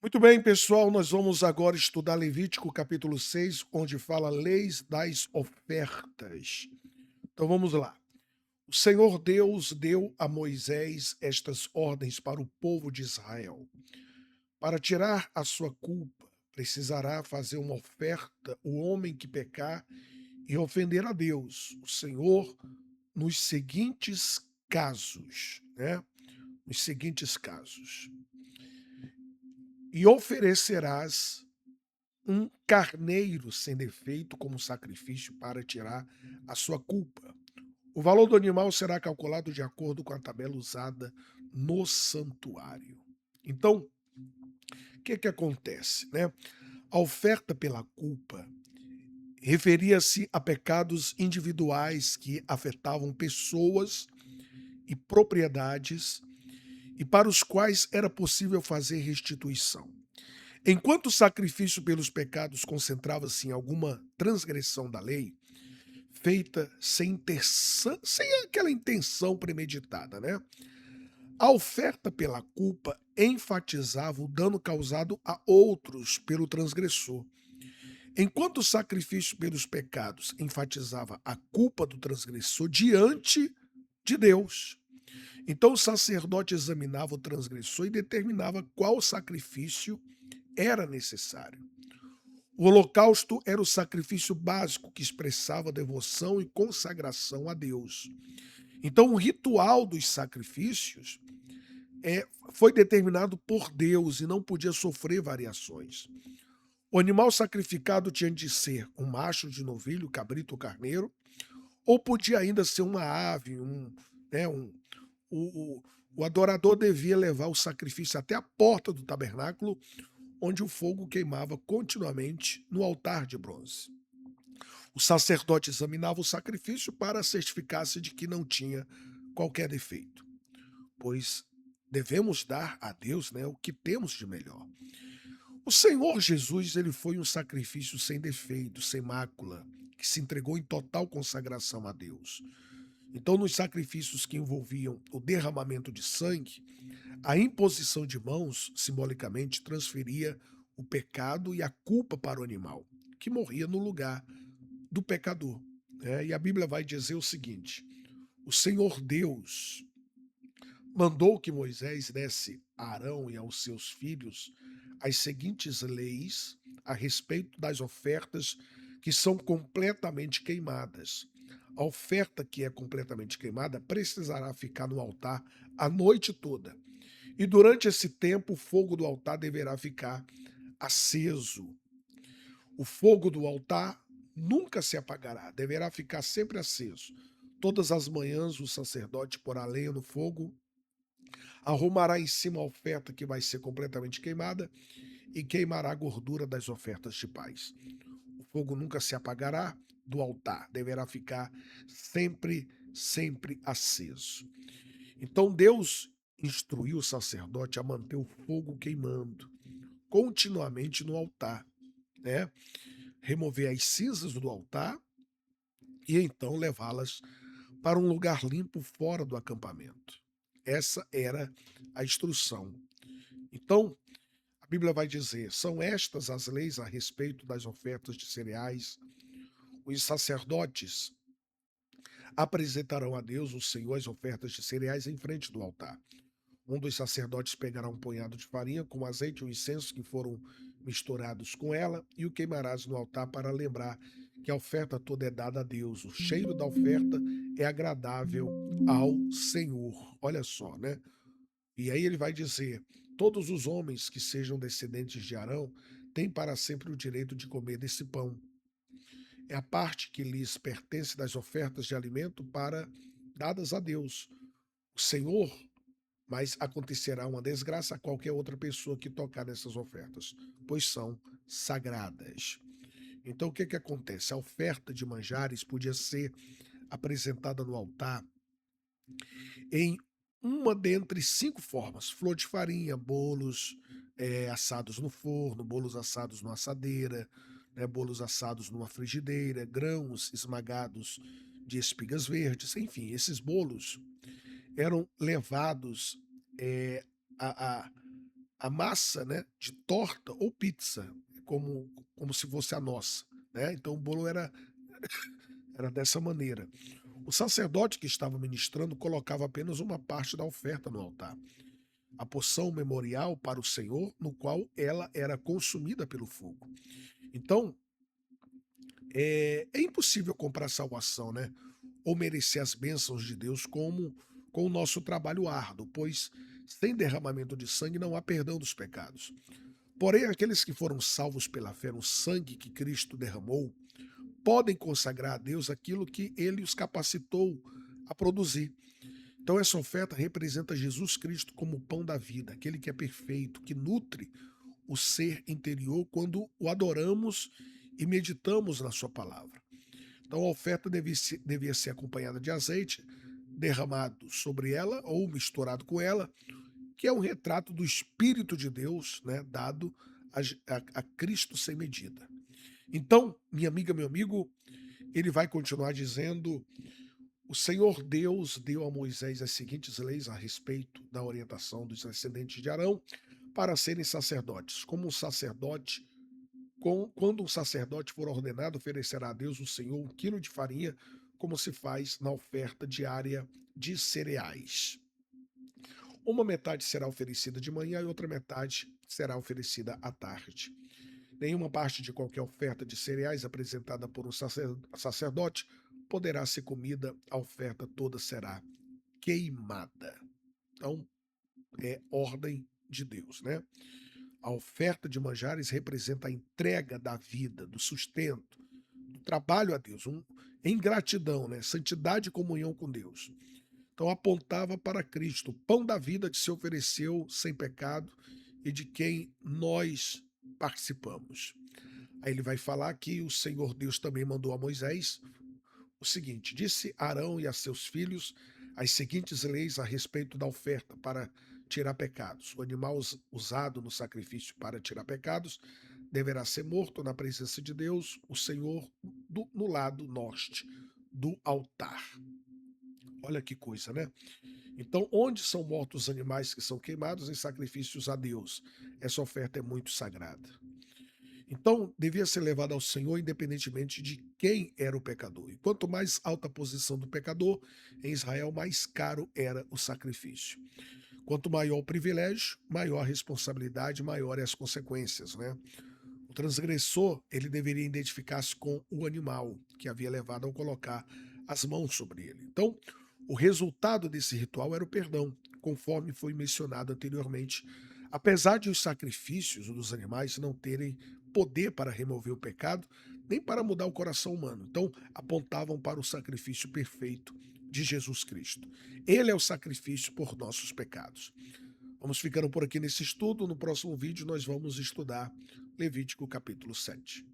Muito bem, pessoal, nós vamos agora estudar Levítico capítulo 6, onde fala leis das ofertas. Então vamos lá. O Senhor Deus deu a Moisés estas ordens para o povo de Israel. Para tirar a sua culpa, precisará fazer uma oferta o homem que pecar e ofender a Deus, o Senhor, nos seguintes casos, né? Nos seguintes casos. E oferecerás um carneiro sem defeito como sacrifício para tirar a sua culpa. O valor do animal será calculado de acordo com a tabela usada no santuário. Então, o que acontece, né? A oferta pela culpa referia-se a pecados individuais que afetavam pessoas e propriedades e para os quais era possível fazer restituição. Enquanto o sacrifício pelos pecados concentrava-se em alguma transgressão da lei, feita sem aquela intenção premeditada, né? A oferta pela culpa enfatizava o dano causado a outros pelo transgressor, enquanto o sacrifício pelos pecados enfatizava a culpa do transgressor diante de Deus. Então o sacerdote examinava o transgressor e determinava qual sacrifício era necessário. O holocausto era o sacrifício básico que expressava devoção e consagração a Deus. Então, o ritual dos sacrifícios foi determinado por Deus e não podia sofrer variações. O animal sacrificado tinha de ser um macho de novilho, cabrito ou carneiro, ou podia ainda ser uma ave, né, o, o, o adorador devia levar o sacrifício até a porta do tabernáculo, onde o fogo queimava continuamente no altar de bronze. O sacerdote examinava o sacrifício para certificar-se de que não tinha qualquer defeito, pois devemos dar a Deus, né, o que temos de melhor. O Senhor Jesus, ele foi um sacrifício sem defeito, sem mácula, que se entregou em total consagração a Deus. Então, nos sacrifícios que envolviam o derramamento de sangue, a imposição de mãos, simbolicamente, transferia o pecado e a culpa para o animal, que morria no lugar do pecador. Né? E a Bíblia vai dizer o seguinte: o Senhor Deus mandou que Moisés desse a Arão e aos seus filhos as seguintes leis a respeito das ofertas que são completamente queimadas. A oferta que é completamente queimada precisará ficar no altar a noite toda. E durante esse tempo, o fogo do altar deverá ficar aceso. O fogo do altar nunca se apagará, deverá ficar sempre aceso. Todas as manhãs o sacerdote porá lenha no fogo, arrumará em cima a oferta que vai ser completamente queimada e queimará a gordura das ofertas de paz. O fogo nunca se apagará do altar, deverá ficar sempre aceso. Então Deus instruiu o sacerdote a manter o fogo queimando continuamente no altar, né? Remover as cinzas do altar e então levá-las para um lugar limpo fora do acampamento. Essa era a instrução. Então, a Bíblia vai dizer: são estas as leis a respeito das ofertas de cereais. Os sacerdotes apresentarão a Deus, o Senhor, as ofertas de cereais em frente do altar. Um dos sacerdotes pegará um punhado de farinha com azeite e o incenso que foram misturados com ela e o queimarás no altar para lembrar que a oferta toda é dada a Deus. O cheiro da oferta é agradável ao Senhor. Olha só, né? E aí ele vai dizer: todos os homens que sejam descendentes de Arão têm para sempre o direito de comer desse pão. É a parte que lhes pertence das ofertas de alimento para dadas a Deus, o Senhor, mas acontecerá uma desgraça a qualquer outra pessoa que tocar nessas ofertas, pois são sagradas. Então o que acontece? A oferta de manjares podia ser apresentada no altar em uma dentre 5 formas: flor de farinha, bolos assados no forno, bolos assados numa assadeira, né, bolos assados numa frigideira, grãos esmagados de espigas verdes, enfim, esses bolos eram levados eh, a, a, a massa, né, de torta ou pizza, como se fosse a nossa, né? Então o bolo era dessa maneira. O sacerdote que estava ministrando colocava apenas uma parte da oferta no altar, a porção memorial para o Senhor, no qual ela era consumida pelo fogo. Então, é impossível comprar salvação, né? Ou merecer as bênçãos de Deus com o nosso trabalho árduo, pois sem derramamento de sangue não há perdão dos pecados. Porém, aqueles que foram salvos pela fé no sangue que Cristo derramou, podem consagrar a Deus aquilo que ele os capacitou a produzir. Então, essa oferta representa Jesus Cristo como o pão da vida, aquele que é perfeito, que nutre o ser interior quando o adoramos e meditamos na Sua palavra. Então, a oferta devia ser acompanhada de azeite derramado sobre ela ou misturado com ela, que é um retrato do Espírito de Deus, né, dado a Cristo sem medida. Então, minha amiga, meu amigo, ele vai continuar dizendo: o Senhor Deus deu a Moisés as seguintes leis a respeito da orientação dos descendentes de Arão para serem sacerdotes. Quando um sacerdote for ordenado, oferecerá a Deus o Senhor 1 quilo de farinha, como se faz na oferta diária de cereais. Uma metade será oferecida de manhã e outra metade será oferecida à tarde. Nenhuma parte de qualquer oferta de cereais apresentada por um sacerdote poderá ser comida, a oferta toda será queimada. Então, é ordem de Deus, né? A oferta de manjares representa a entrega da vida, do sustento, do trabalho a Deus, em gratidão, né? Santidade e comunhão com Deus. Então apontava para Cristo, o pão da vida que se ofereceu sem pecado e de quem nós participamos. Aí ele vai falar que o Senhor Deus também mandou a Moisés o seguinte: disse Arão e a seus filhos as seguintes leis a respeito da oferta para tirar pecados. O animal usado no sacrifício para tirar pecados deverá ser morto na presença de Deus, o Senhor, no lado norte do altar. Olha que coisa, né? Então, onde são mortos os animais que são queimados em sacrifícios a Deus? Essa oferta é muito sagrada. Então, devia ser levada ao Senhor independentemente de quem era o pecador. E quanto mais alta a posição do pecador, em Israel, mais caro era o sacrifício. Quanto maior o privilégio, maior a responsabilidade, maior as consequências, né? O transgressor, ele deveria identificar-se com o animal que havia levado ao colocar as mãos sobre ele. Então, o resultado desse ritual era o perdão, conforme foi mencionado anteriormente. Apesar de os sacrifícios dos animais não terem poder para remover o pecado, nem para mudar o coração humano. Então, apontavam para o sacrifício perfeito de Jesus Cristo. Ele é o sacrifício por nossos pecados. Vamos ficando por aqui nesse estudo. No próximo vídeo, nós vamos estudar Levítico capítulo 7.